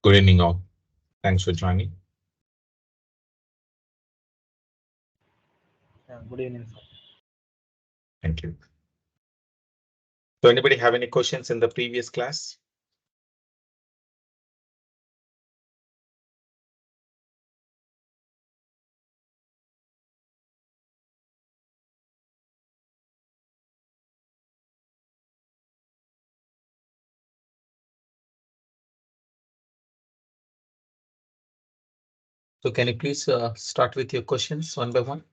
Good evening, all. Thanks for joining. Yeah, good evening, sir. Thank you. So anybody have any questions in the previous class? So can you please start with your questions one by one?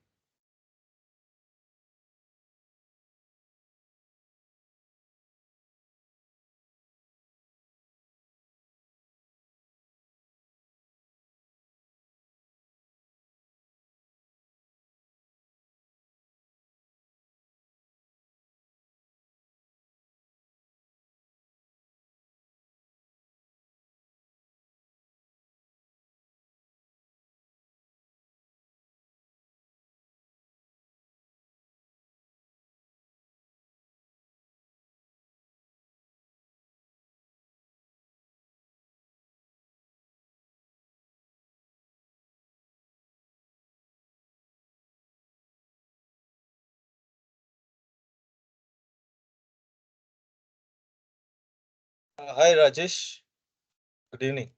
Hi, Rajesh. Good evening.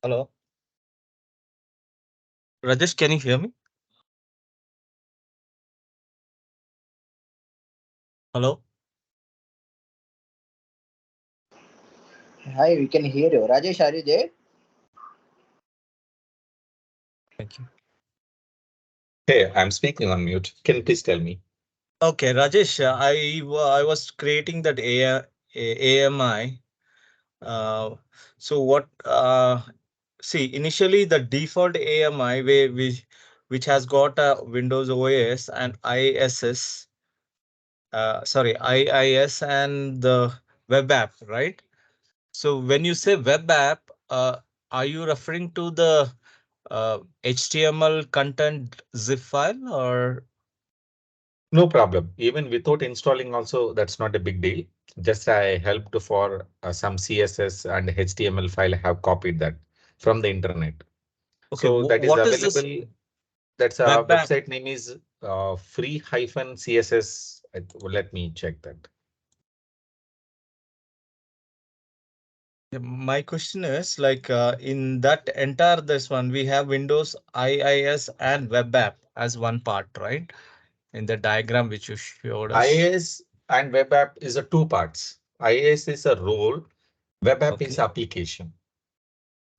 Hello. Rajesh, can you hear me? Hello. Hi, we can hear you. Rajesh, are you there? Thank you. Hey, I'm speaking on mute. Can you please tell me? Okay, Rajesh, I was creating that AMI. Uh, so what? See, initially the default AMI which has got a Windows OS and ISS. Sorry, IIS and the web app, right? So when you say web app, are you referring to the HTML content zip file or No problem. Even without installing also, that's not a big deal. Just I helped for some CSS and HTML file. I have copied that from the internet. okay? So that is What is this available. That's a web app? website name is free hyphen CSS. Let me check that. Yeah, my question is like in that entire this one we have Windows IIS and web app as one part, right? In the diagram which you showed us. IIS and web app is a two parts. IIS is a role, web app is Okay. application.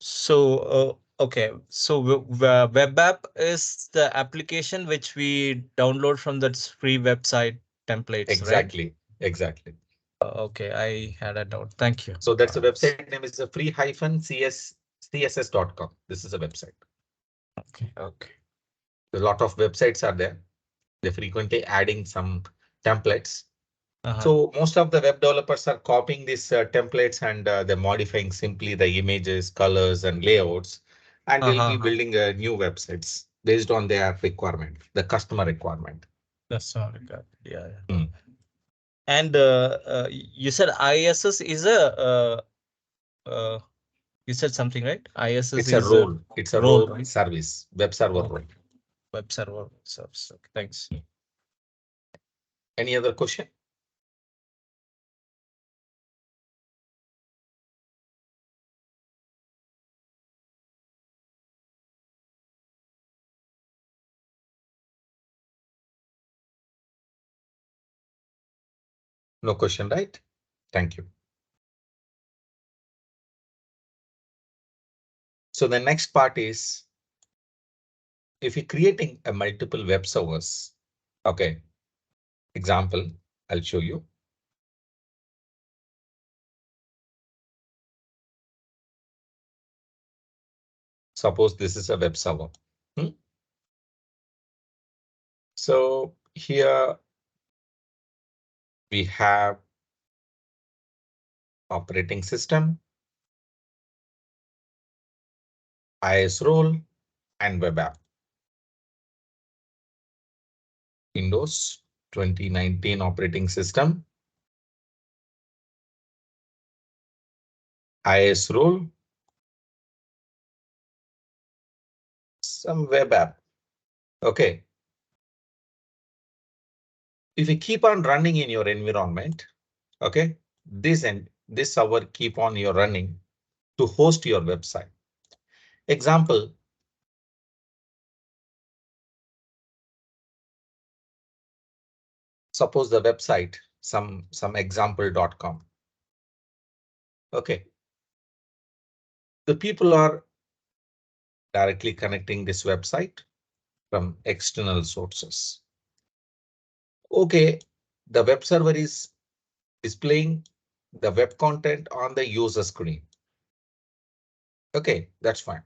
So okay, so web app is the application which we download from that free website templates, right? Exactly, exactly. Okay, I had a doubt. Thank you. So that's the website name is a free hyphen css.com. This is a website. Okay, okay. A lot of websites are there. They're frequently adding some templates. Uh-huh. So most of the web developers are copying these templates and they're modifying simply the images, colors, and layouts, and they'll be Uh-huh. building new websites based on their requirement, the customer requirement. That's all I got. Yeah, yeah. Hmm. And you said ISS is uh, you said something, right? ISS It's a is a role. It's a role, role right? service, web server Oh, role. web server service. Okay, thanks. Any other question? No question, right? Thank you. So the next part is if you're creating a multiple web servers. Okay, example, I'll show you. Suppose this is a web server. Hmm? So here we have operating system, IS role, and web app. Windows 2019 operating system, IIS rule, some web app. Okay. If you keep on running in your environment, okay, this server keep on your running to host your website. Example, suppose the website, some example.com. Okay. The people are directly connecting this website from external sources. Okay, the web server is displaying the web content on the user screen. Okay, that's fine.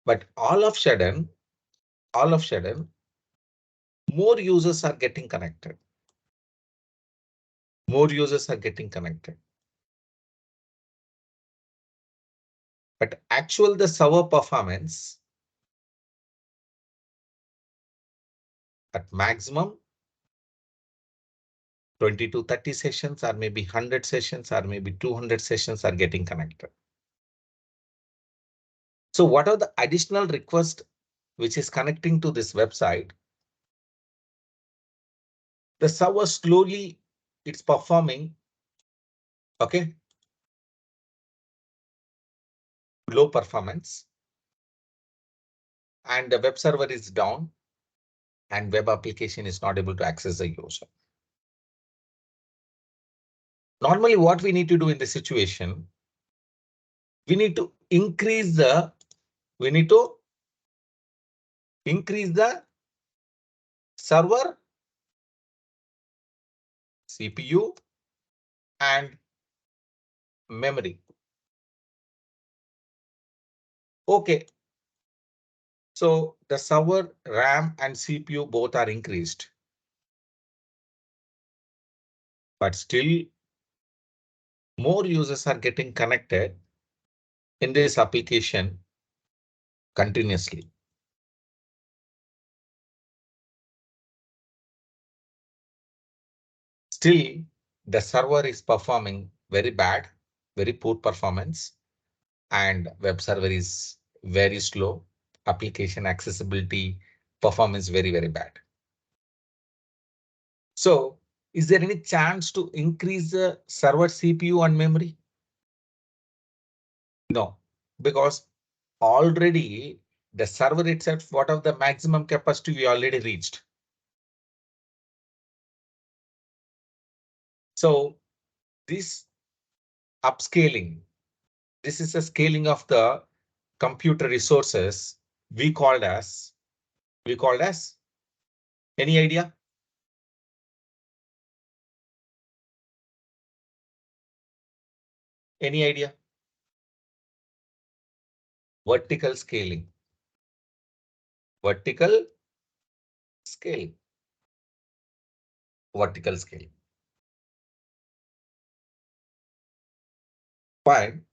But all of sudden, more users are getting connected. More users are getting connected. But actual the server performance at maximum 20 to 30 sessions or maybe 100 sessions or maybe 200 sessions are getting connected. So what are the additional requests which is connecting to this website? The server slowly it's performing, okay, low performance, and the web server is down and web application is not able to access the user. Normally what we need to do in this situation, we need to increase the server CPU and memory. Okay. So the server RAM and CPU both are increased. But still more users are getting connected in this application continuously. Still, the server is performing very bad, very poor performance, and web server is very slow. Application accessibility performance very, very bad. So is there any chance to increase the server CPU and memory? No, because already the server itself, what of the maximum capacity we already reached. So this upscaling, this is a scaling of the computer resources we called as any idea? Any idea? Vertical scaling. Vertical scaling. Vertical scaling. Fine.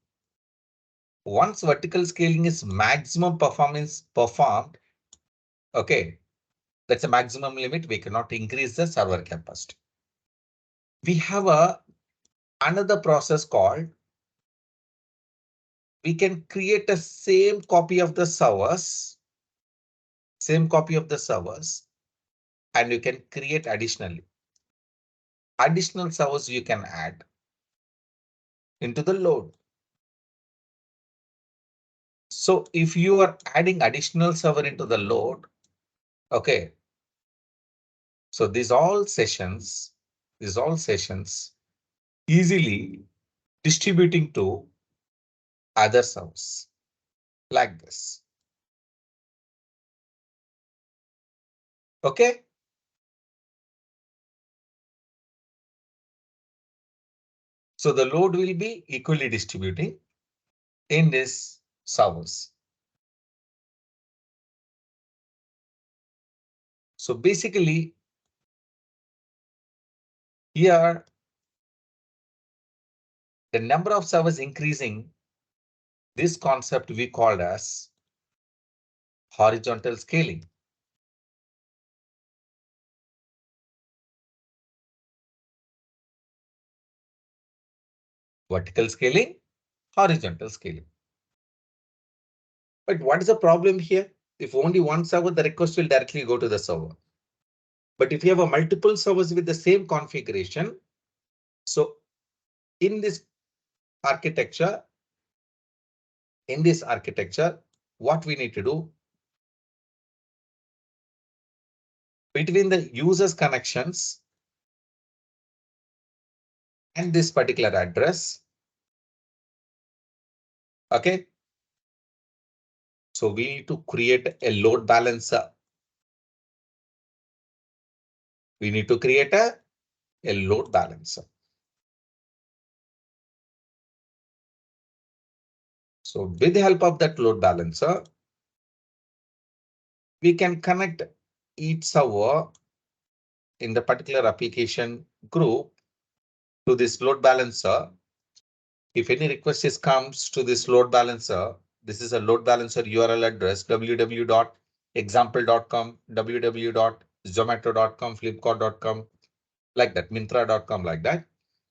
Once vertical scaling is maximum performance performed, okay, that's a maximum limit. We cannot increase the server capacity. We have another process called, we can create a same copy of the servers, and you can create additional servers you can add into the load. So if you are adding additional server into the load, okay, so these all sessions easily distributing to other servers like this. Okay. So the load will be equally distributing in this servers. So basically here the number of servers increasing, this concept we called as horizontal scaling. Vertical scaling, horizontal scaling. But what is the problem here? If only one server, the request will directly go to the server. But if you have a multiple servers with the same configuration, so in this architecture, what we need to do between the user's connections and this particular address. Okay. So we need to create a load balancer. We need to create a load balancer. So with the help of that load balancer, we can connect each server in the particular application group to this load balancer. If any request comes to this load balancer, this is a load balancer URL address www.example.com, www.zomato.com, flipkart.com, like that, Myntra.com, like that.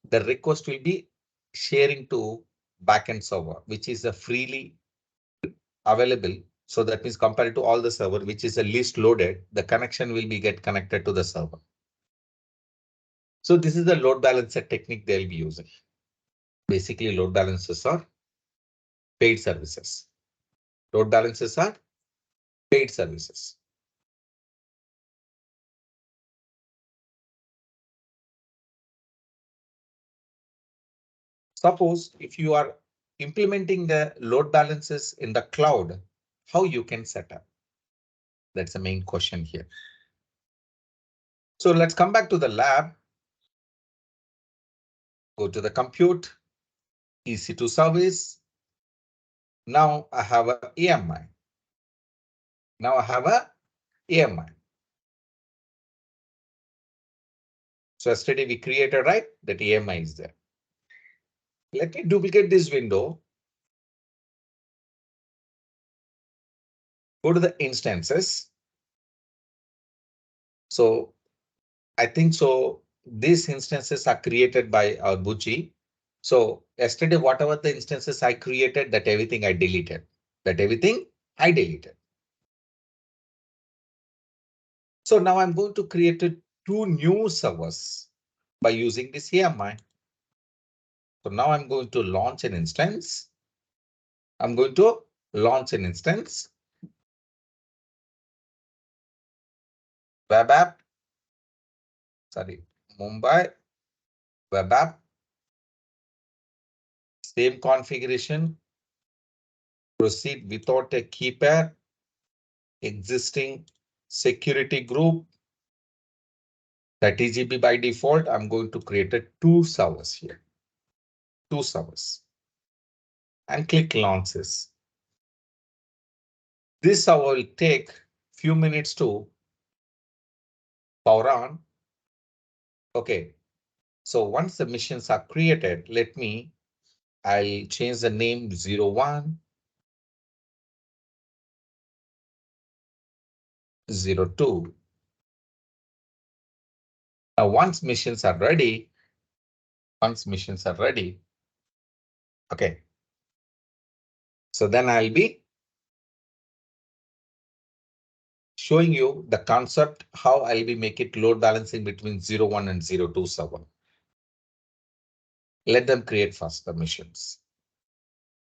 The request will be sharing to backend server, which is a freely available. So that means compared to all the server, which is a least loaded, the connection will be get connected to the server. So this is the load balancer technique they'll be using. Basically, load balancers are paid services. Load balancers are paid services. Suppose if you are implementing the load balances in the cloud, how you can set up? That's the main question here. So let's come back to the lab. Go to the compute, EC2 service. Now I have a AMI. Now I have a AMI. So yesterday we created, right? That AMI is there. Let me duplicate this window. Go to the instances. So I think so. These instances are created by our Buchi. So yesterday, whatever the instances I created, that everything I deleted. So now I'm going to create two new servers by using this AMI. So now I'm going to launch an instance. Web app. Sorry, Mumbai web app. Same configuration. Proceed without a key pair. Existing security group. The TGP by default, I'm going to create two servers here. Two servers. And click launch this. This server will take few minutes to power on. Okay. So once the missions are created, I'll change the name 01, 02. Now once missions are ready, okay. So then I'll be showing you the concept, how I'll be making load balancing between 01 and 02 server. Let them create first the missions.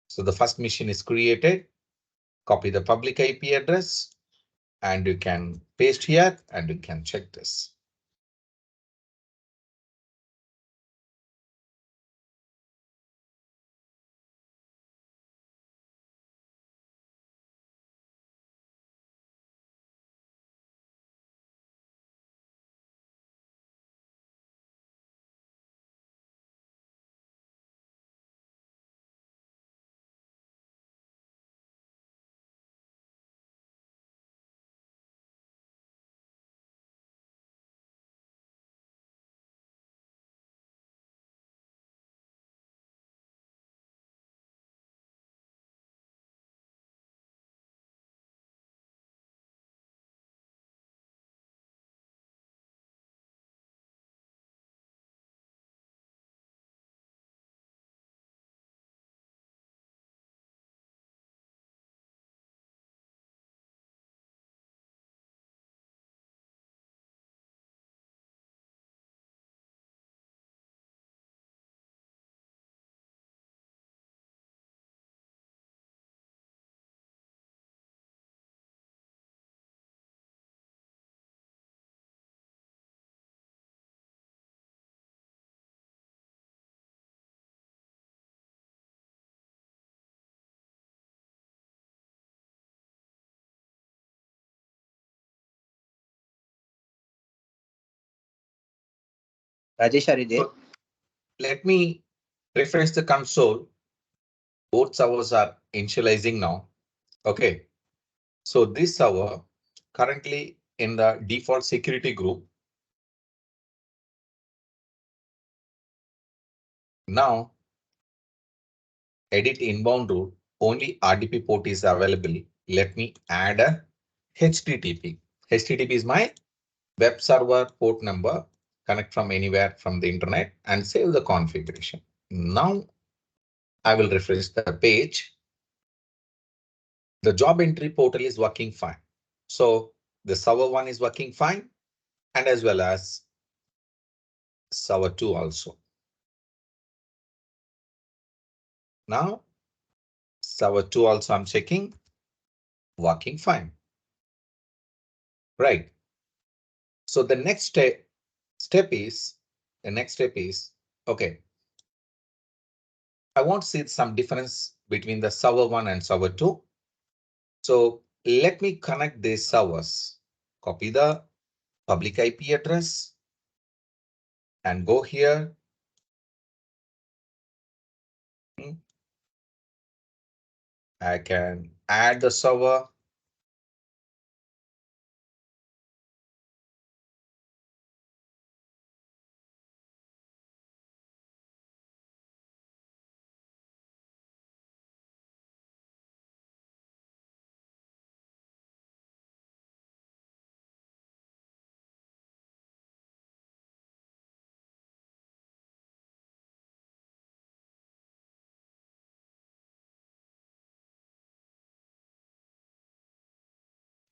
So the first mission is created. Copy the public IP address and you can paste here and you can check this. Rajesh, are you there? So let me refresh the console. Both servers are initializing now. Okay. So this server currently in the default security group. Now edit inbound route, only RDP port is available. Let me add a HTTP. HTTP is my web server port number. Connect from anywhere from the internet and save the configuration. Now I will refresh the page. The job entry portal is working fine. So the server 1 is working fine, and as well as server 2 also. Now server 2 also I'm checking, working fine. Right. So the next step is okay. I want to see some difference between the server 1 and server 2. So let me connect these servers. Copy the public IP address and go here. I can add the server.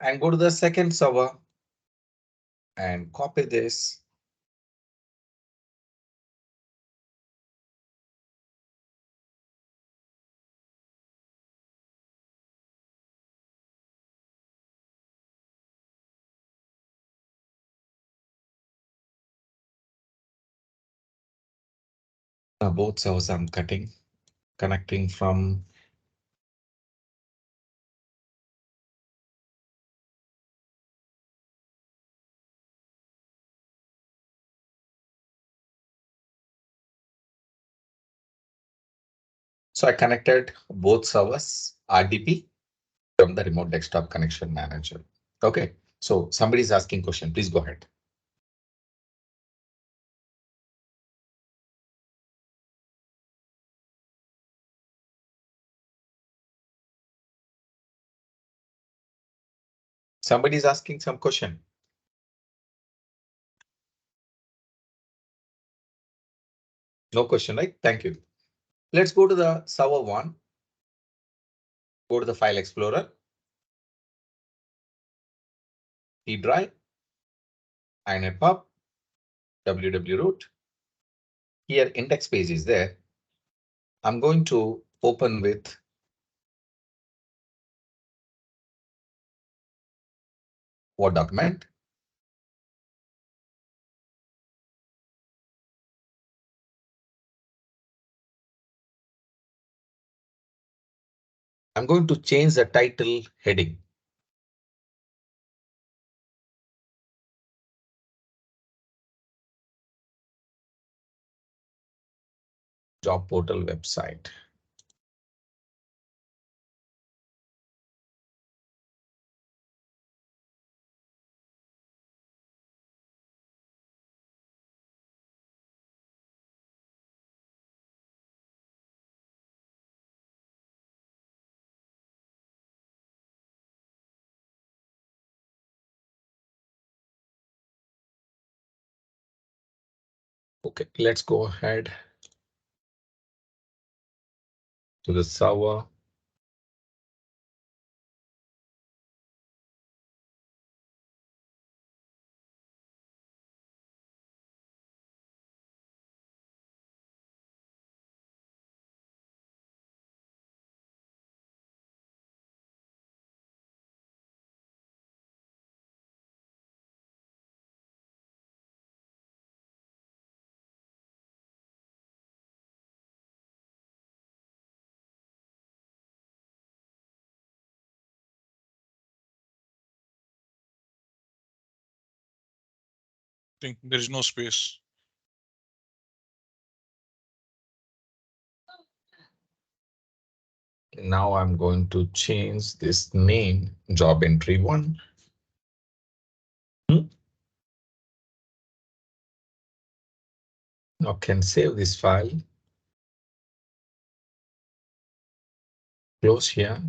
And go to the second server and copy this. Now both servers I'm connecting from so I connected both servers RDP from the remote desktop connection manager. Okay, so somebody is asking question. Please go ahead. Somebody is asking some question. No question, right? Thank you. Let's go to the server 1. Go to the file explorer. C drive, inetpub, www-root. Here index page is there. I'm going to open with Word document. I'm going to change the title heading. Job portal website. Okay, let's go ahead to the server. Think there is no space. Now I'm going to change this name job entry 1. Now can save this file. Close here.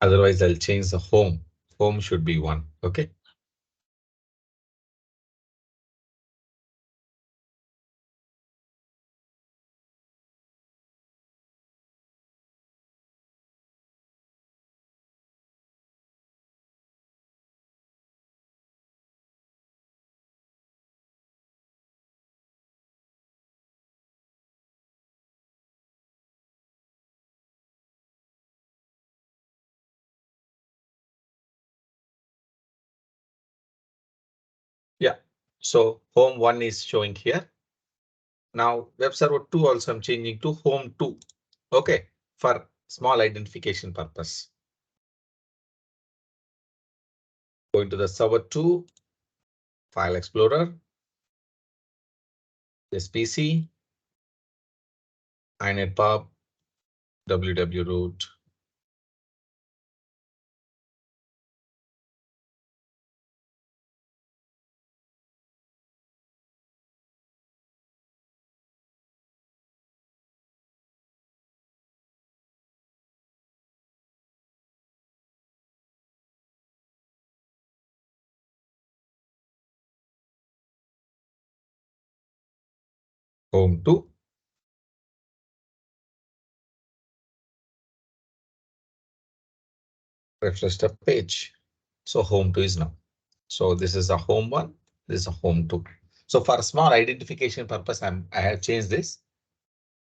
Otherwise, I'll change the home. Home should be 1. Okay. Yeah. So home 1 is showing here. Now web server 2 also I'm changing to home 2. Okay. For small identification purpose. Going to the server 2. File Explorer. This PC. INETPub. www root. Home 2. Refresh the page. So home 2 is now. So this is a home 1. This is a home 2. So for small identification purpose, I have changed this.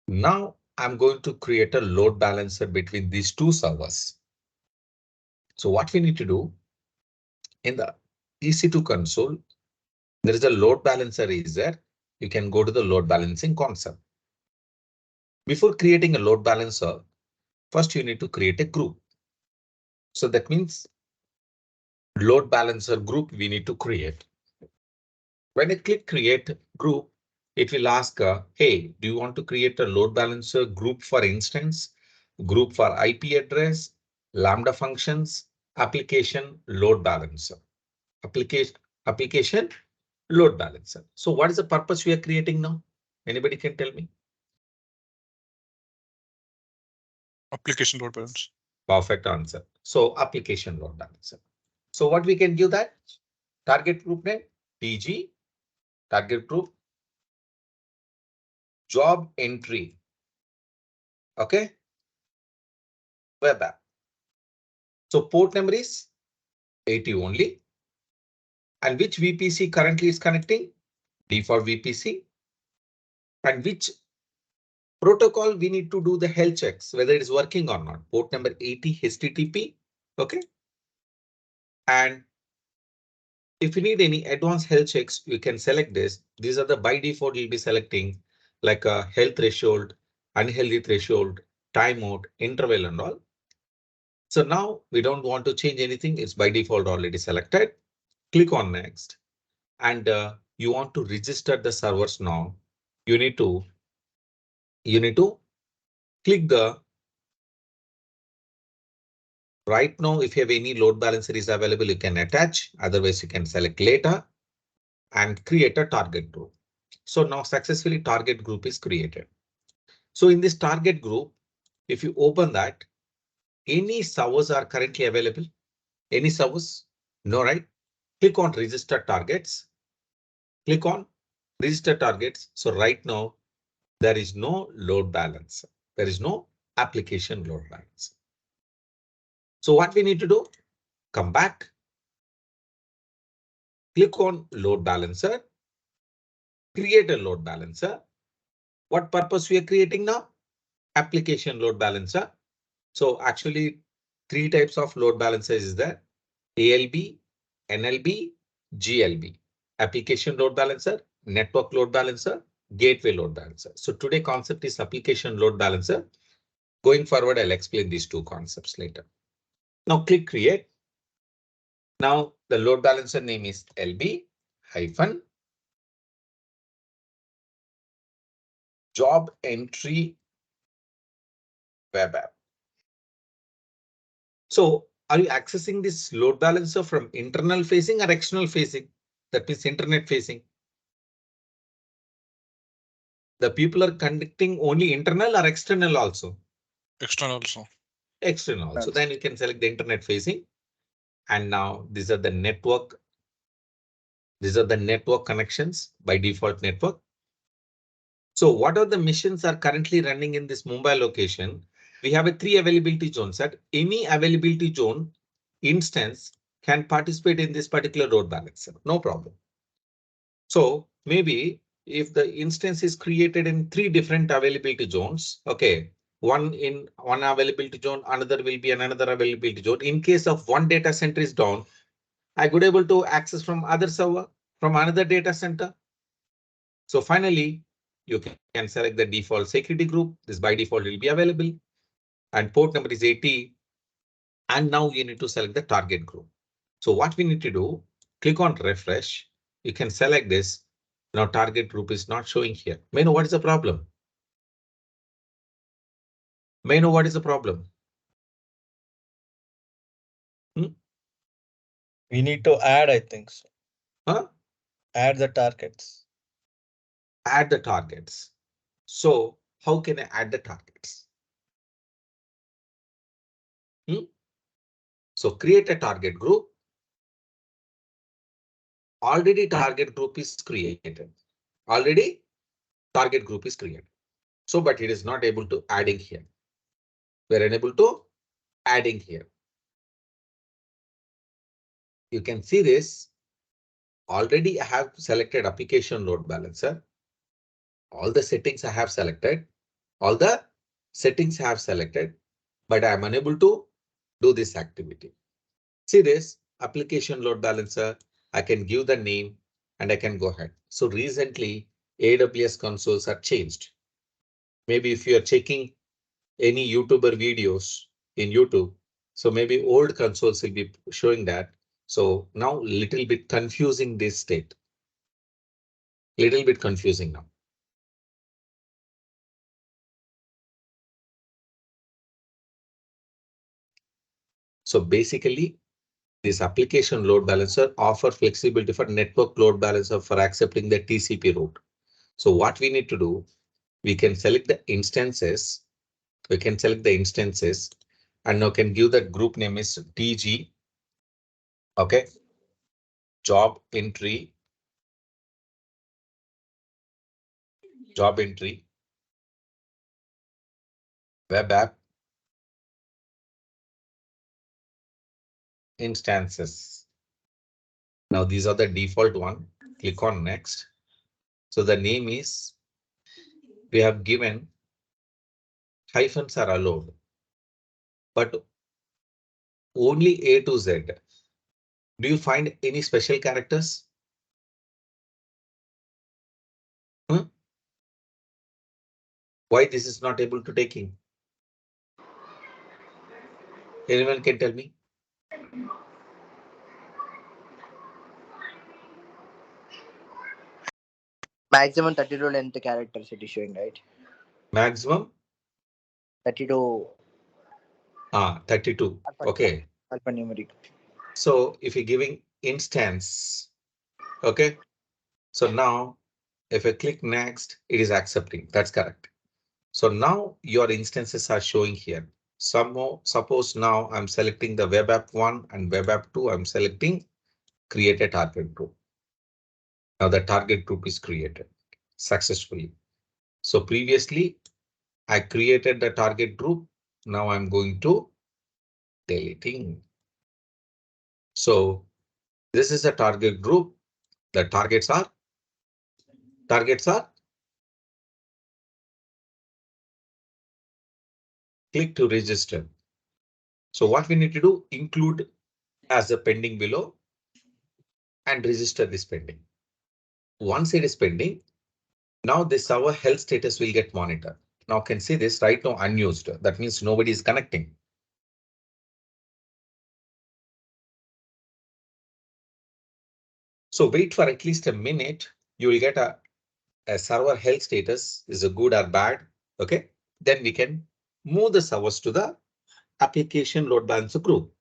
Now I'm going to create a load balancer between these 2 servers. So what we need to do in the EC2 console, there is a load balancer is there. You can go to the load balancing concept. Before creating a load balancer, first you need to create a group. So that means load balancer group we need to create. When I click create group, it will ask, hey, do you want to create a load balancer group for instance, group for IP address, Lambda functions, application load balancer, application load balancer. So what is the purpose we are creating now? Anybody can tell me? Application load balance. Perfect answer. So application load balancer. So what we can give that? Target group name, TG, target group, job entry. Okay. Web app. So port number is 80 only. And which VPC currently is connecting? Default VPC. And which protocol we need to do the health checks, whether it is working or not. Port number 80 HTTP. Okay. And if you need any advanced health checks, you can select this. These are the by default you'll be selecting like a health threshold, unhealthy threshold, timeout, interval and all. So now we don't want to change anything. It's by default already selected. Click on next. And you want to register the servers now. You need to click the right now. If you have any load balancer is available, you can attach. Otherwise, you can select later and create a target group. So now successfully target group is created. So in this target group, if you open that, any servers are currently available. Any servers? No, right? Click on register targets. Click on register targets. So right now, there is no load balancer. There is no application load balancer. So what we need to do? Come back. Click on load balancer. Create a load balancer. What purpose we are creating now? Application load balancer. So actually 3 types of load balancers is there: ALB, NLB, GLB. Application load balancer, network load balancer, gateway load balancer. So today concept is application load balancer. Going forward, I'll explain these 2 concepts later. Now click create. Now the load balancer name is LB hyphen job entry web app. So are you accessing this load balancer from internal facing or external facing? That means internet facing. The people are conducting only internal or external also? External also. External also. Then you can select the internet facing. And now these are the network. These are the network connections by default network. So what are the missions are currently running in this Mumbai location? We have a 3 availability zones. At any availability zone instance can participate in this particular load balancer. No problem. So maybe if the instance is created in 3 different availability zones, okay, one in one availability zone, another will be another availability zone. In case of one data center is down, I could able to access from other server from another data center. So finally, you can select the default security group. This by default will be available and port number is 80. And now you need to select the target group. So what we need to do, click on refresh. You can select this. Now target group is not showing here. May I know what is the problem? May I know what is the problem? We need to add, I think so. Huh? Add the targets. Add the targets. So how can I add the targets? So create a target group. Already target group is created. Already target group is created. So, but it is not able to adding here. We're unable to adding here. You can see this. Already I have selected application load balancer. All the settings I have selected. All the settings I have selected, but I'm unable to do this activity. See this application load balancer. I can give the name and I can go ahead. So recently AWS consoles are changed. Maybe if you are checking any YouTuber videos in YouTube, so maybe old consoles will be showing that. So now little bit confusing this state. Little bit confusing now. So basically, this application load balancer offer flexibility for network load balancer for accepting the TCP route. So what we need to do, we can select the instances. We can select the instances and now can give that group name is DG. Okay. Job entry. Job entry. Web app. Instances. Now these are the default one. Click on next. So the name is, we have given hyphens are allowed, but only A to Z. Do you find any special characters? Why this is not able to taking? Anyone can tell me? Maximum 32 length characters it is showing, right? Maximum 32. 32. Okay. Alphanumeric. So if you're giving instance, okay. So now if I click next, it is accepting. That's correct. So now your instances are showing here. Suppose now I'm selecting the web app 1 and web app 2. I'm selecting create a target group. Now the target group is created successfully. So previously I created the target group. Now I'm going to deleting. So this is a target group. The targets are click to register. So what we need to do, include as a pending below and register this pending. Once it is pending, now this our health status will get monitored. Now can see this right now unused. That means nobody is connecting. So wait for at least a minute. You will get a server health status is a good or bad. Okay, then we can move the servers to the application load balancer group.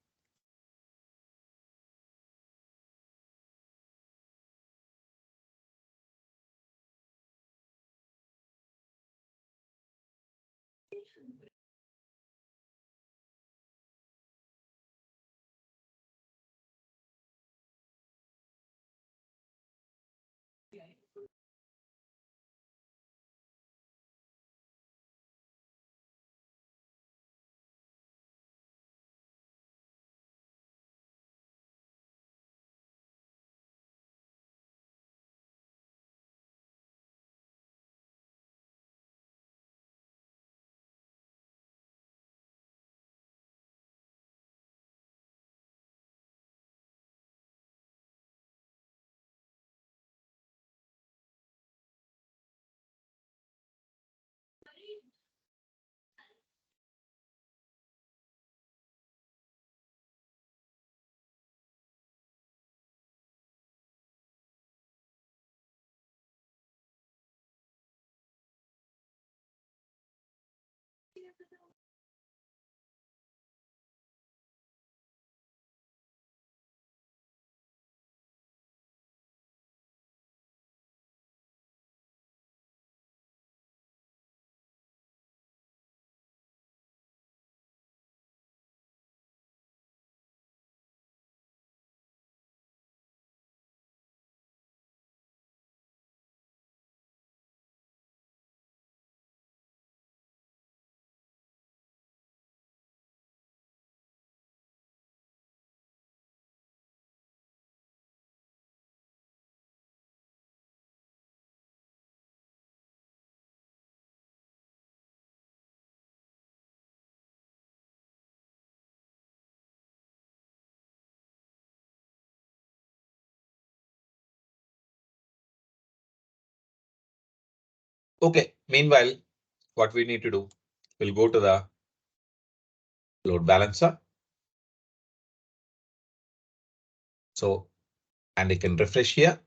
Okay, meanwhile, what we need to do, we'll go to the load balancer. So, and I can refresh here.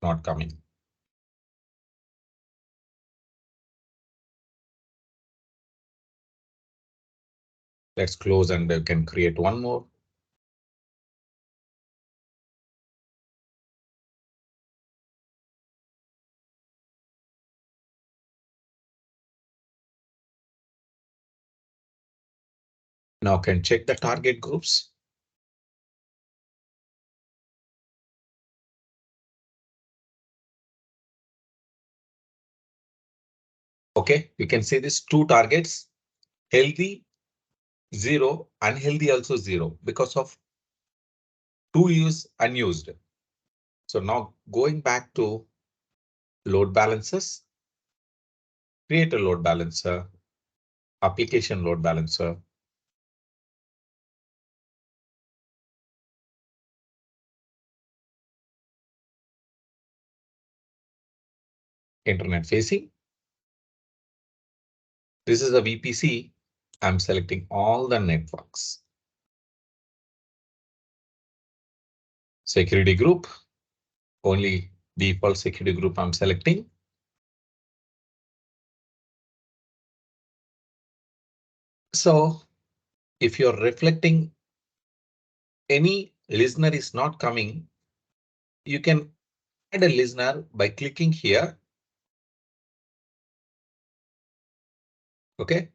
Not coming. Let's close and we can create one more. Now can check the target groups. Okay, you can see these two targets, healthy 0, unhealthy also 0 because of 2 use unused. So now going back to load balancers, create a load balancer, application load balancer. Internet facing. This is a VPC. I'm selecting all the networks. Security group, only default security group I'm selecting. So if you're reflecting any listener is not coming, you can add a listener by clicking here. Okay,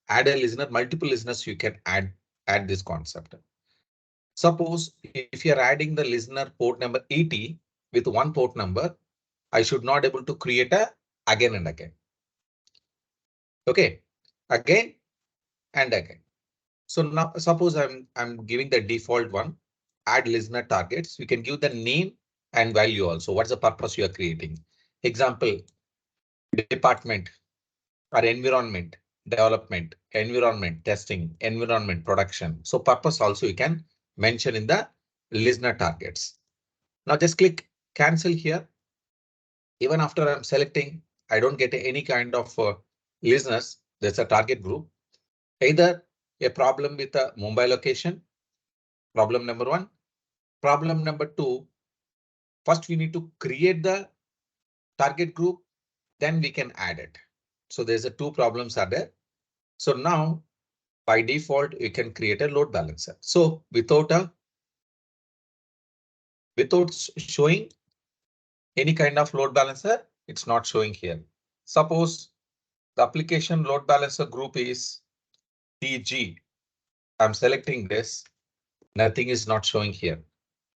add a listener, multiple listeners you can add this concept. Suppose if you're adding the listener port number 80 with one port number, I should not able to create a again and again. Okay, again and again. So now suppose I'm giving the default one, add listener targets. You can give the name and value also. What's the purpose you are creating? Example, department or environment, development, environment, testing, environment, production. So purpose also you can mention in the listener targets. Now just click cancel here. Even after I'm selecting, I don't get any kind of listeners. There's a target group. Either a problem with a Mumbai location, problem number one. Problem number two, first we need to create the target group, then we can add it. So there's a two problems are there. So now by default, you can create a load balancer. So without showing any kind of load balancer, it's not showing here. Suppose the application load balancer group is TG. I'm selecting this. Nothing is not showing here.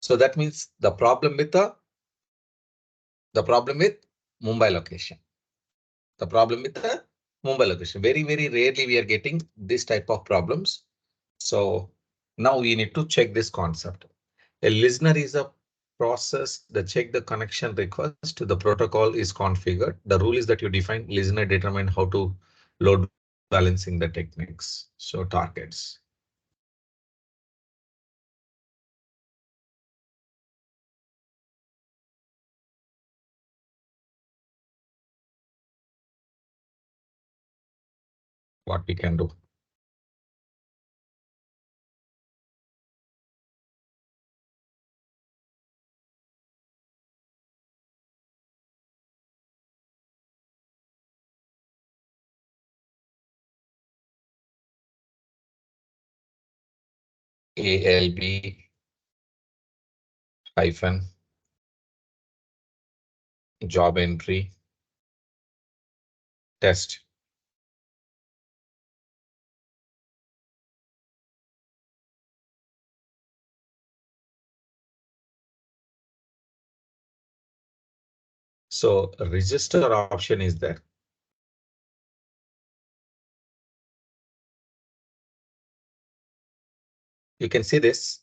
So that means the problem with Mumbai location. The problem with the Mumbai location. Very, very rarely we are getting this type of problems. So now we need to check this concept. A listener is a process that check the connection request. The protocol is configured. The rule is that you define listener determine how to load balancing the techniques. So targets. What we can do. ALB hyphen job entry test. So register option is there. You can see this.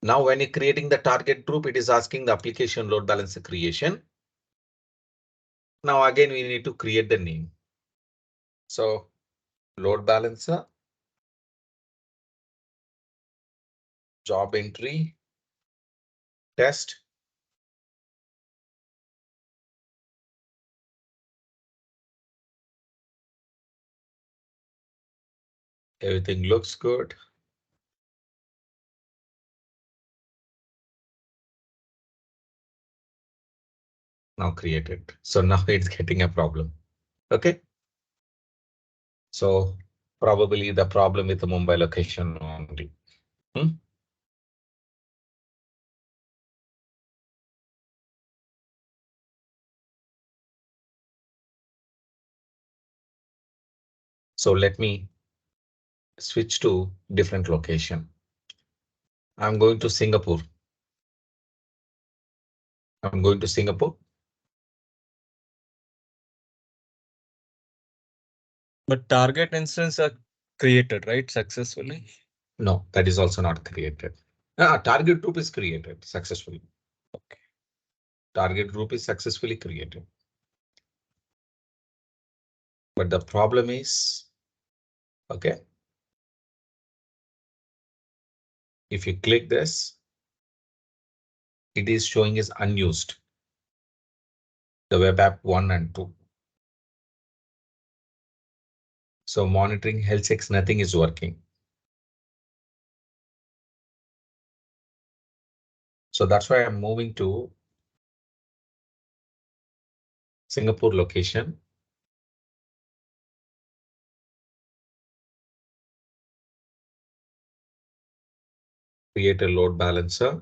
Now when you're creating the target group, it is asking the application load balancer creation. Now again, we need to create the name. So load balancer, job entry, test. Everything looks good. Now created. So now it's getting a problem. OK. So probably the problem with the Mumbai location only. So let me switch to different location. I'm going to Singapore. I'm going to Singapore. But target instance are created, right? Successfully. No, that is also not created. Target group is created successfully. Okay. Target group is successfully created. But the problem is, OK. If you click this, it is showing is unused. The web app 1 and 2. So monitoring health checks, nothing is working. So that's why I'm moving to Singapore location. Create a load balancer.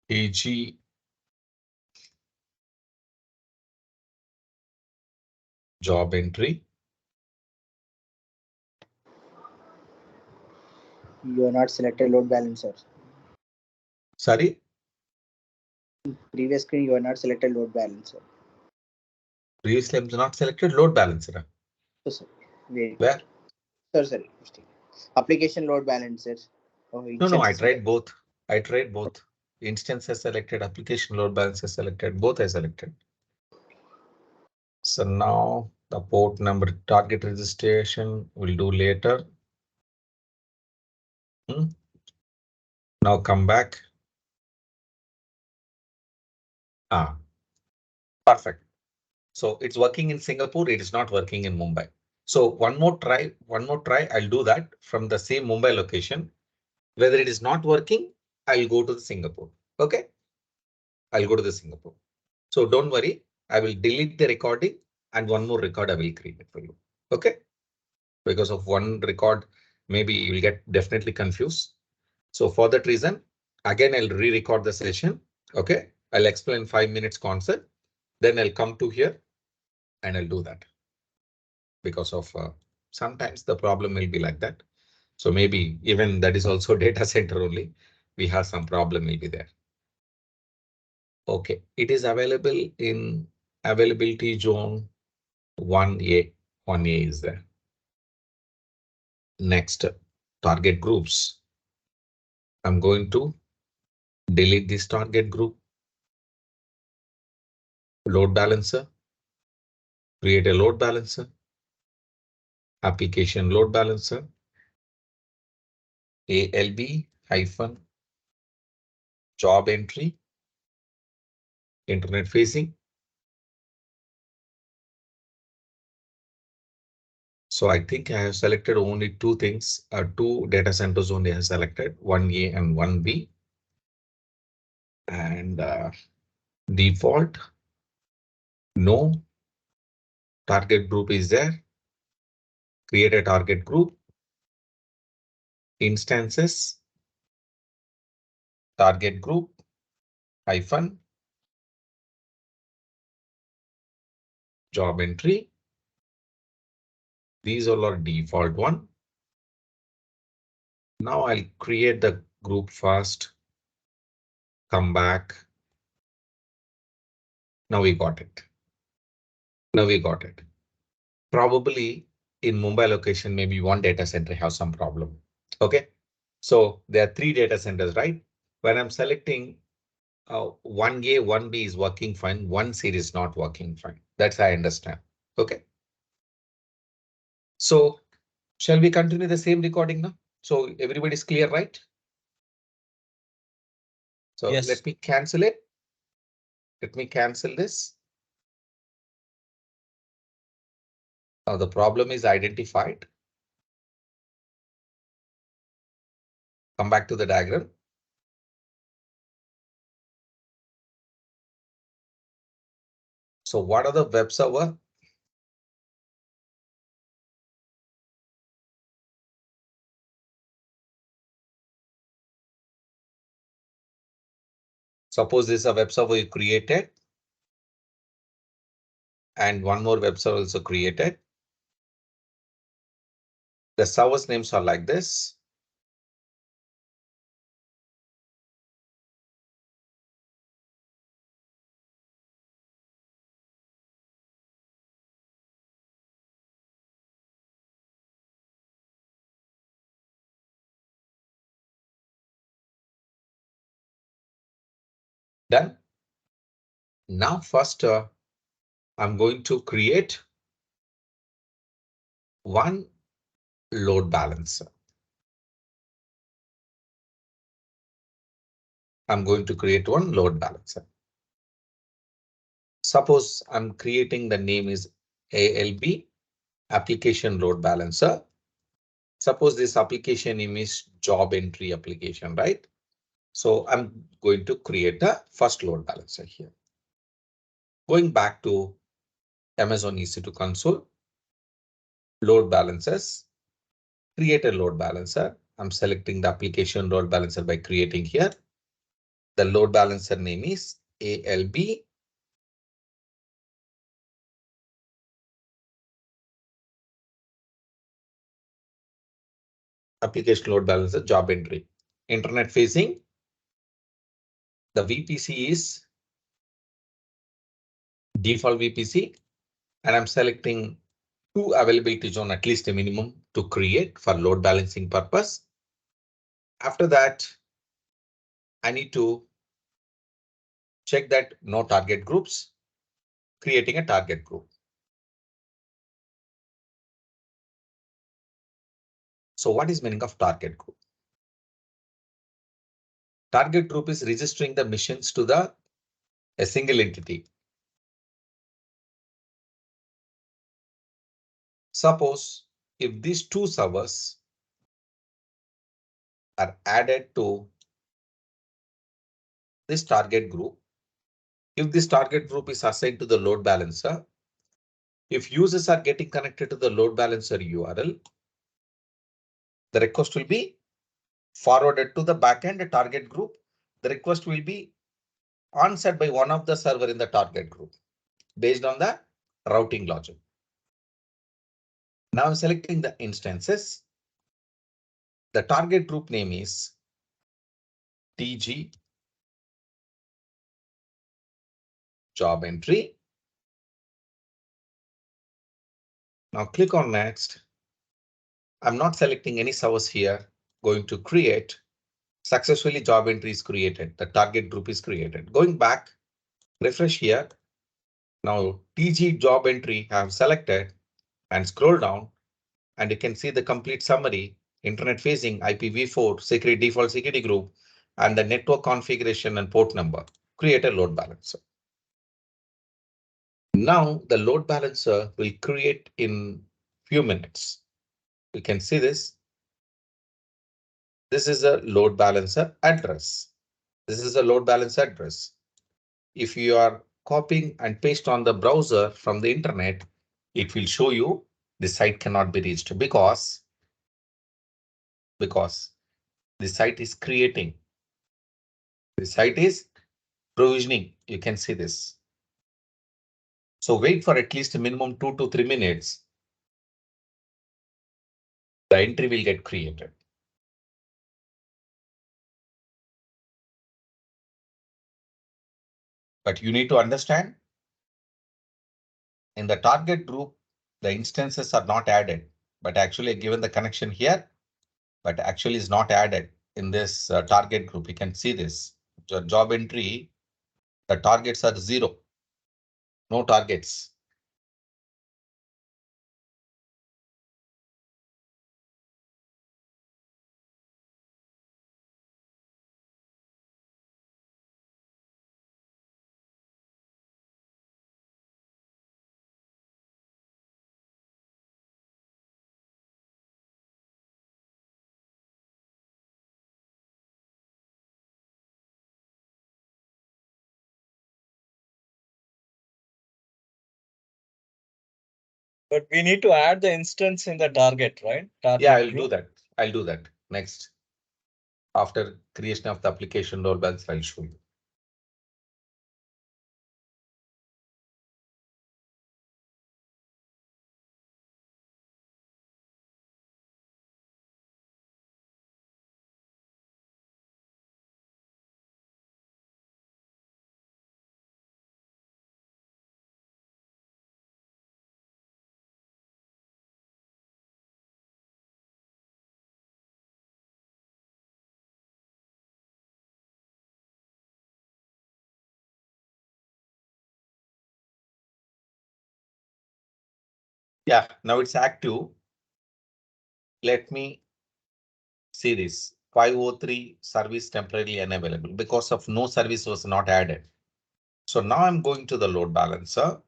AG job entry. You are not selected load balancer. Sorry, Previous screen, you are not selected load balancer. previously I'm not selected load balancer. So, sir, wait. Where? Sorry. Application load balancer. Oh, No, I tried both. I tried both. Instance is selected, application load balancer selected, both are selected. So now the port number target registration we'll do later. Now come back. Perfect. So it's working in Singapore. It is not working in Mumbai. So one more try. I'll do that from the same Mumbai location. Whether it is not working, I'll go to the Singapore. OK, I'll go to the Singapore. So don't worry. I will delete the recording and one more record I will create it for you. OK, because of one record, maybe you'll get definitely confused. So for that reason, again, I'll re-record the session. OK, I'll explain 5 minutes concept. Then I'll come to here and I'll do that. Because of sometimes the problem will be like that. So maybe even that is also data center only. We have some problem will be there. OK, it is available in availability zone 1A. 1A is there. Next, target groups. I'm going to delete this target group. Load balancer. Create a load balancer. Application load balancer. ALB hyphen job entry. Internet facing. So I think I have selected only two things, two data centers only I have selected, 1A and 1B. And default, no. Target group is there. Create a target group. Instances. Target group hyphen job entry. These all are default one. Now I'll create the group first. Come back. Now we got it. Probably in Mumbai location, maybe one data center has some problem. OK, so there are 3 data centers, right? When I'm selecting 1A, 1B is working fine. 1C is not working fine. That's I understand. OK. So shall we continue the same recording now? So everybody's clear, right? So Yes. Let me cancel it. Let me cancel this. Now the problem is identified. Come back to the diagram. So what are the web server? Suppose this is a web server you created. And one more web server also created. The servers names are like this. Done. Now first I'm going to create one load balancer. I'm going to create one load balancer. Suppose I'm creating the name is ALB application load balancer. Suppose this application name is job entry application, right? So I'm going to create the first load balancer here. Going back to Amazon EC2 console, load balancers, create a load balancer. I'm selecting the application load balancer by creating here. The load balancer name is ALB. Application load balancer job entry. Internet facing. The VPC is default VPC, and I'm selecting 2 availability zone, at least a minimum, to create for load balancing purpose. After that, I need to check that no target groups, creating a target group. So what is meaning of target group? Target group is registering the missions to a single entity. Suppose if these 2 servers are added to this target group, if this target group is assigned to the load balancer, if users are getting connected to the load balancer URL, the request will be forwarded to the backend target group. The request will be answered by one of the server in the target group based on the routing logic. Now I'm selecting the instances. The target group name is TG job entry. Now click on next. I'm not selecting any servers here. Going to create. Successfully job entry is created. The target group is created. Going back, refresh here. Now TG job entry I have selected and scroll down and you can see the complete summary. Internet facing IPv4 security default security group and the network configuration and port number. Create a load balancer. Now the load balancer will create in few minutes. You can see this. This is a load balancer address. This is a load balancer address. If you are copying and paste on the browser from the internet, it will show you the site cannot be reached because the site is creating. The site is provisioning. You can see this. So wait for at least a minimum 2 to 3 minutes. The entry will get created. But you need to understand in the target group, the instances are not added, but actually given the connection here, but actually is not added in this target group. You can see this job entry. The targets are 0. No targets. But we need to add the instance in the target, right? Target Yeah, I'll group. do that. I'll do that next. After creation of the application load balancer, I'll show you. Yeah, now it's active. Let me see this 503 service temporarily unavailable because of no service was not added. So now I'm going to the load balancer,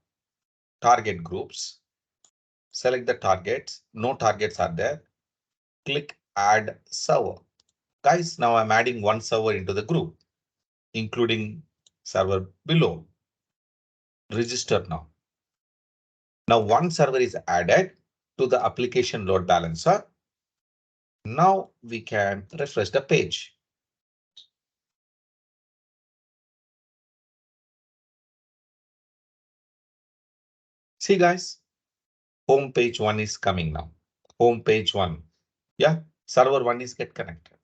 target groups, select the targets. No targets are there. Click add server. Guys, now I'm adding one server into the group, including server below. Register now. Now one server is added to the application load balancer. Now we can refresh the page. See guys, home page 1 is coming now. Home page 1. Yeah, server 1 is get connected.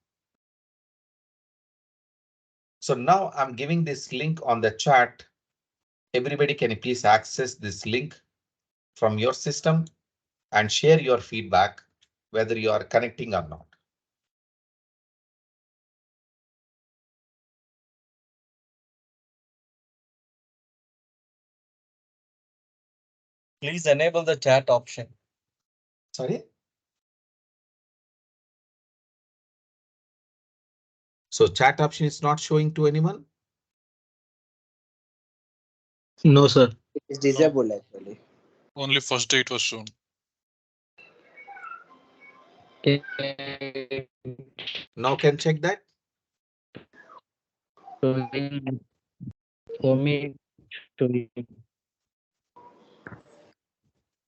So now I'm giving this link on the chat. Everybody, can you please access this link from your system and share your feedback, whether you are connecting or not. Please enable the chat option. Sorry. So chat option is not showing to anyone. No, sir. It is disabled actually. Only first day it was shown. Now can check that. For me,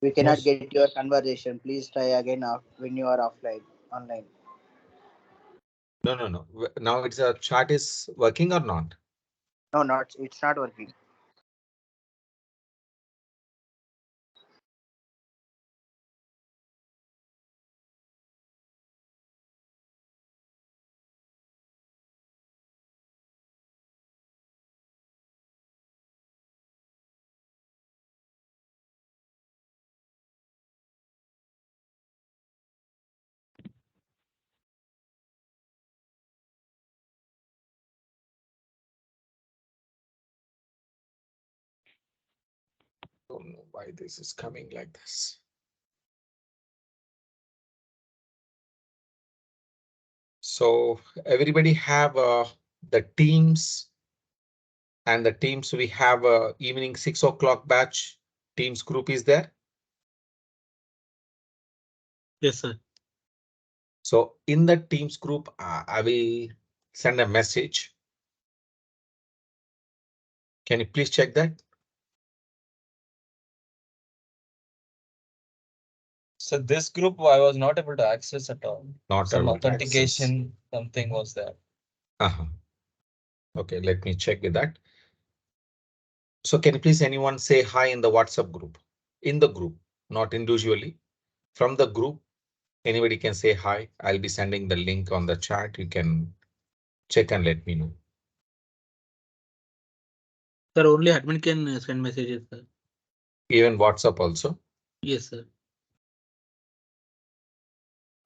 We cannot Most- get your conversation. Please try again when you are offline, online. No. Now it's a chart is working or not? No, not. It's not working. Don't know why this is coming like this. So everybody have the teams, and the teams we have evening 6 o'clock batch. Teams group is there. Yes, sir. So in the teams group, I will send a message. Can you please check that? So this group I was not able to access at all. Not Some able to access. authentication, something was there. Okay, let me check with that. So can you please anyone say hi in the WhatsApp group? In the group, not individually. From the group, anybody can say hi. I'll be sending the link on the chat. You can check and let me know. sir, only admin can send messages, sir. Even WhatsApp also. Yes, sir.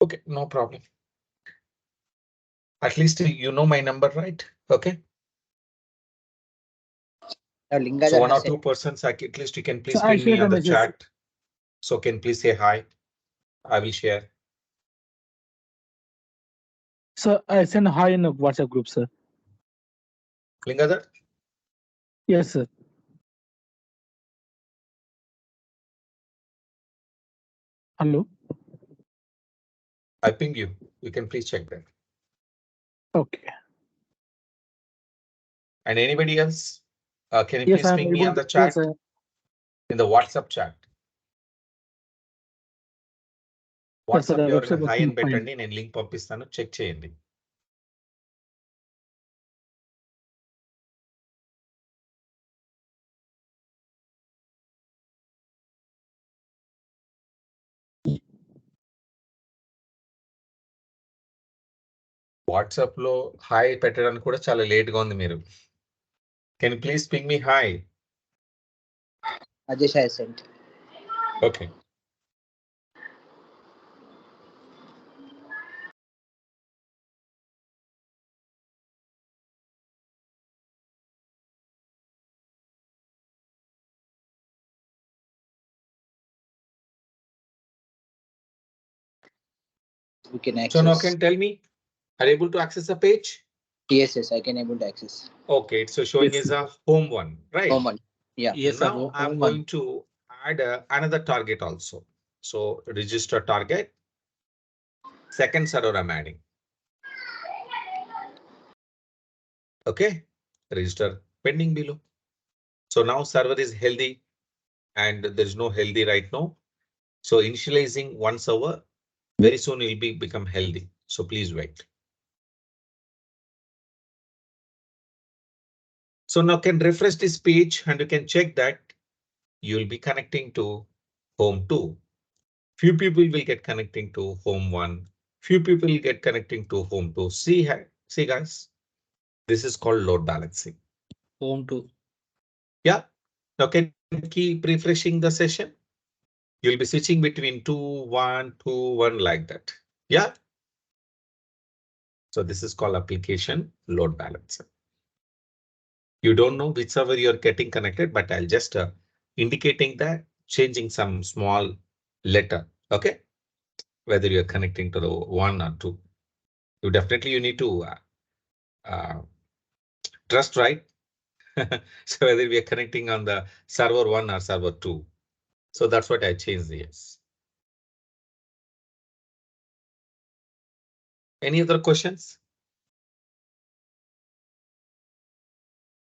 Okay, no problem. At least you know my number, right? Okay. Linga So one or has two sent. persons, at least you can please So I ping me shared on the the message. chat. So can please say hi. I will share. So I send hi in the WhatsApp group, sir. Lingadhar, Yes, sir. Hello. I ping you. You can please check that. Okay. And anybody else? Can you Yes, please I'm ping me able on the to. chat? Yes, sir. In the WhatsApp chat. Yes, sir, WhatsApp the లో website hi అని working fine. పెట్టండి, నేను link పంపిస్తాను, check చేయండి. WhatsApp లో hi పెట్టడానికి కూడా చాలా లేట్ గా ఉంది మీరు. Can please ping me hi. Ajesh has sent. Okay. We can So access. now can tell me, are you able to access the page? Yes, I can able to access. Okay, it's so showing Yes, is a home one, right? Home one. Yeah. Yes, sir. Now I'm going to add another target also. So register target. Second server I'm adding. Okay, register pending below. So now server is healthy and there is no healthy right now. So initializing one server, very soon it will become healthy. So please wait. So now can refresh this page and you can check that you'll be connecting to home 2. Few people will get connecting to home 1. Few people will get connecting to home 2. See guys, this is called load balancing. Home to. Yeah. Now can you keep refreshing the session? You'll be switching between 2, 1, 2, 1 like that. Yeah. So this is called application load balancer. You don't know which server you're getting connected, but I'll just indicating that changing some small letter. Okay. Whether you're connecting to the 1 or 2. You need to trust, right? So whether we are connecting on the server 1 or server 2. So that's what I changed the yes. Any other questions?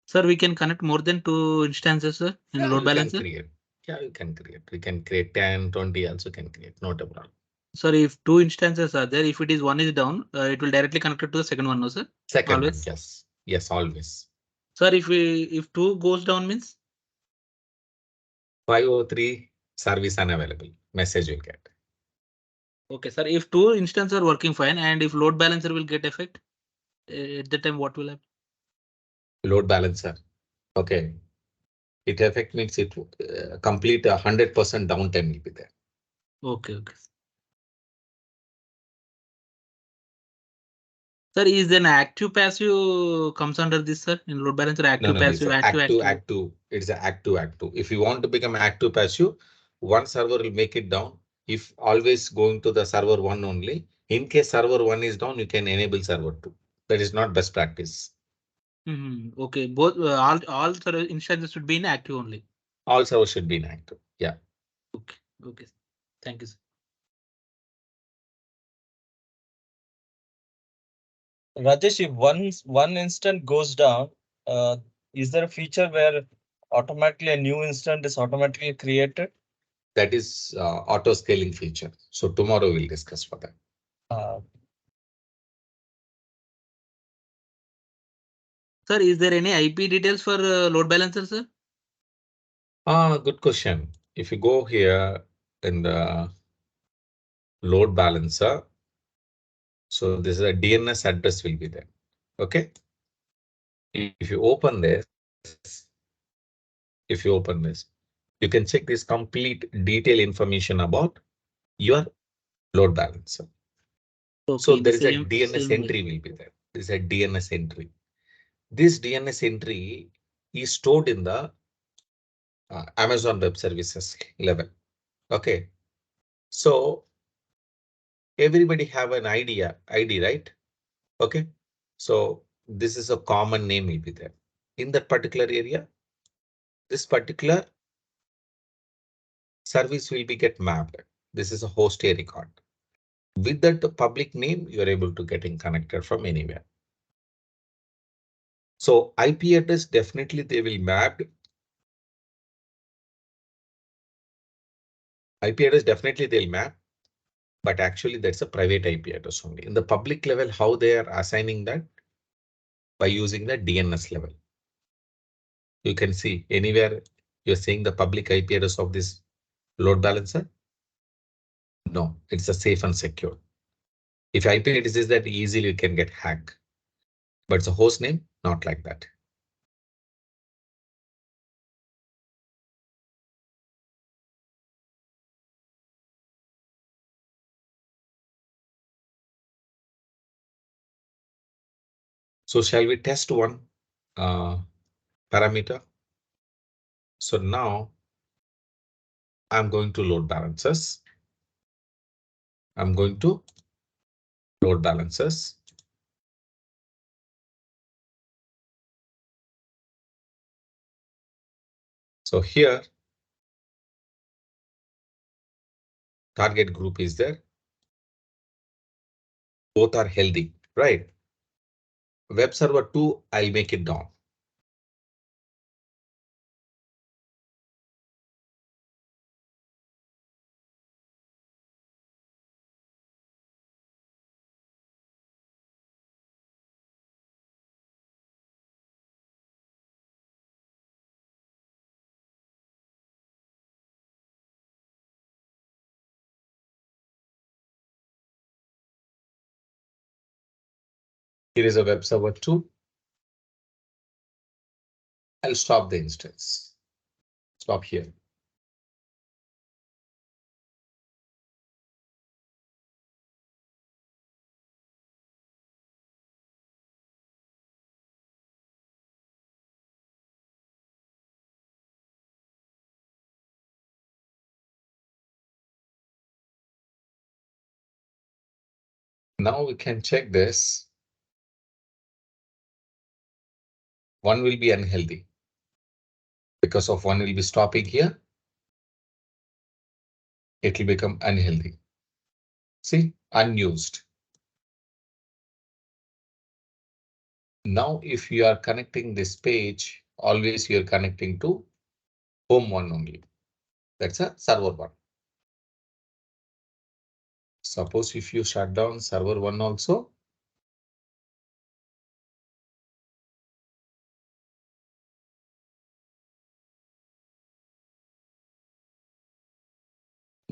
Sir, we can connect more than 2 instances, sir, in Yeah, load you balancer. can create. Yeah, you can create. We can create 10, 20 also can create. Not a problem. Sir, if 2 instances are there, if it is one is down, it will directly connect it to the second one, no, sir? Second one, Always. yes. Yes, always. Sir, if 2 goes down means 503 service unavailable. Message will get. okay, sir. If 2 instances are working fine and if load balancer will get effect, at the time what will happen? Load balancer. Okay. It effect means it complete 100% downtime will be there. Okay, okay. Sir, is an active passive comes under this, sir? In load balancer, active No, it's passive, a active active. active. It's a active. If you want to become active passive, one server will make it down. If always going to the server 1 only, in case server 1 is down, you can enable server 2. That is not best practice. Okay, both all sir, instances should be in active only. All servers should be inactive. Yeah. Okay, okay. Thank you, sir. Rajesh, if one instant goes down, is there a feature where automatically a new instant is automatically created? That is auto scaling feature. So tomorrow we'll discuss for that. Sir, is there any IP details for load balancer, sir? Good question. If you go here in the load balancer, so this is a DNS address will be there. Okay. If you open this, you can check this complete detail information about your load balancer. Okay, So in the there is a same DNS entry will be there. There is a DNS entry. This DNS entry is stored in the Amazon Web Services level. Okay. So everybody have an ID, right? Okay. So this is a common name will be there. In that particular area, this particular service will be get mapped. This is a host A record. With that public name, you are able to getting connected from anywhere. So IP address definitely they will map. IP address definitely they'll map, but actually that's a private IP address only. In the public level, how they are assigning that? By using the DNS level. You can see anywhere you're saying the public IP address of this load balancer. No, it's a safe and secure. If IP address is that easily you can get hacked, but it's a host name, not like that. So shall we test one parameter? So now I'm going to load balancers. I'm going to load balancers. So here target group is there. Both are healthy, right? Web server 2, I'll make it down. Here is a web server 2. I'll stop the instance. Stop here. Now we can check this. One will be unhealthy. Because of one will be stopping here. It will become unhealthy. See, unused. Now, if you are connecting this page, always you are connecting to home one only. That's a server one. Suppose if you shut down server one also.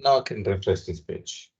Now I can refresh this page.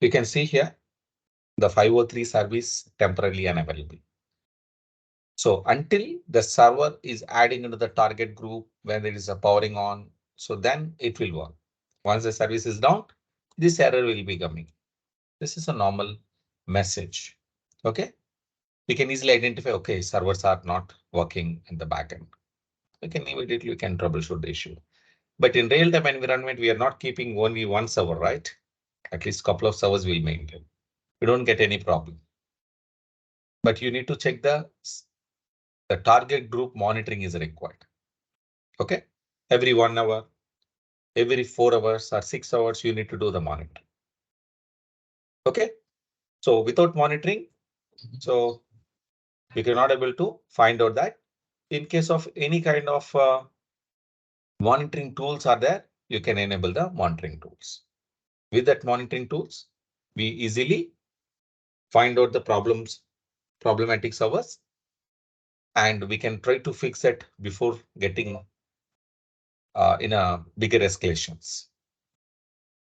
You can see here the 503 service temporarily unavailable. So until the server is adding into the target group when there is a powering on, so then it will work. Once the service is down, this error will be coming. This is a normal message. Okay. We can easily identify, okay, servers are not working in the backend. We can immediately troubleshoot the issue. But in real-time environment, we are not keeping only one server, right? At least a couple of servers will maintain. We don't get any problem. But you need to check the target group monitoring is required. Okay, every 1 hour, every 4 hours or 6 hours, you need to do the monitoring. Okay, so without monitoring, so you cannot able to find out that. In case of any kind of monitoring tools are there, you can enable the monitoring tools. With that monitoring tools, we easily find out the problematic servers, and we can try to fix it before getting in a bigger escalations.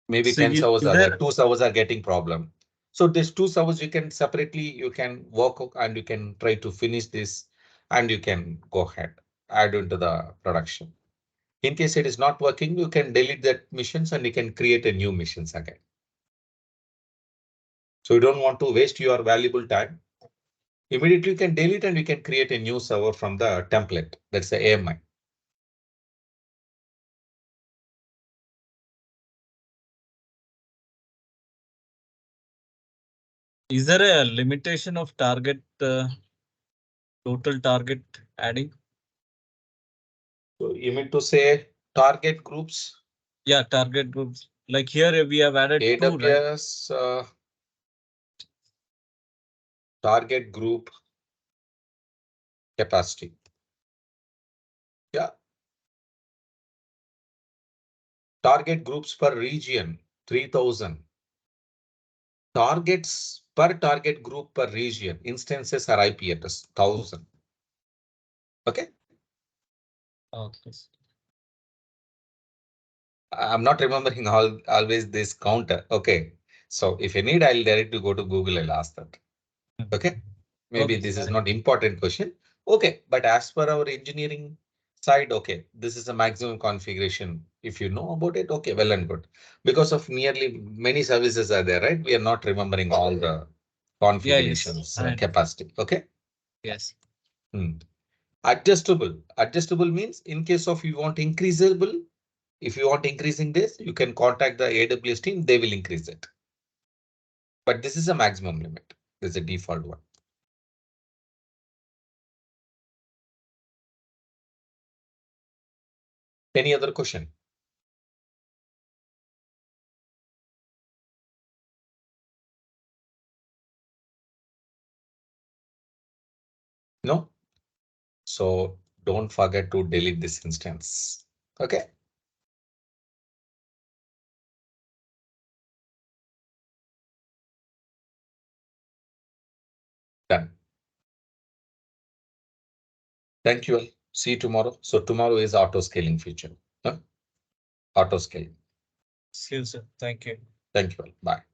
Maybe So 10 servers are there, there, 2 servers are getting problem. So these 2 servers you can separately, you can work and you can try to finish this and you can go ahead, add into the production. In case it is not working, you can delete that missions and you can create a new missions again. So you don't want to waste your valuable time. Immediately you can delete and you can create a new server from the template. That's the AMI. is there a limitation of target, total target adding? So you mean to say target groups? Yeah, target groups. Like here we have added two, right? AWS target group capacity. Yeah. Target groups per region, 3000. Targets per target group per region, instances are IP address, 1000. Okay. Okay. I'm not remembering always this counter. Okay. So if you need, I'll directly go to Google and ask that. Okay. Maybe Okay, this is fine. not important question. Okay. But as per our engineering side, okay, this is a maximum configuration. If you know about it, okay, well and good. Because of nearly many services are there, right? We are not remembering all the configurations, I know. capacity. Okay. Yes. Adjustable. Adjustable means in case of you want increasable, if you want increasing this, you can contact the AWS team, they will increase it. But this is a maximum limit. This is a default one. Any other question? No? So don't forget to delete this instance. Okay. Done. Thank you all. See you tomorrow. So tomorrow is auto scaling feature. Auto scaling. See you, sir. Thank you. Thank you all. Bye.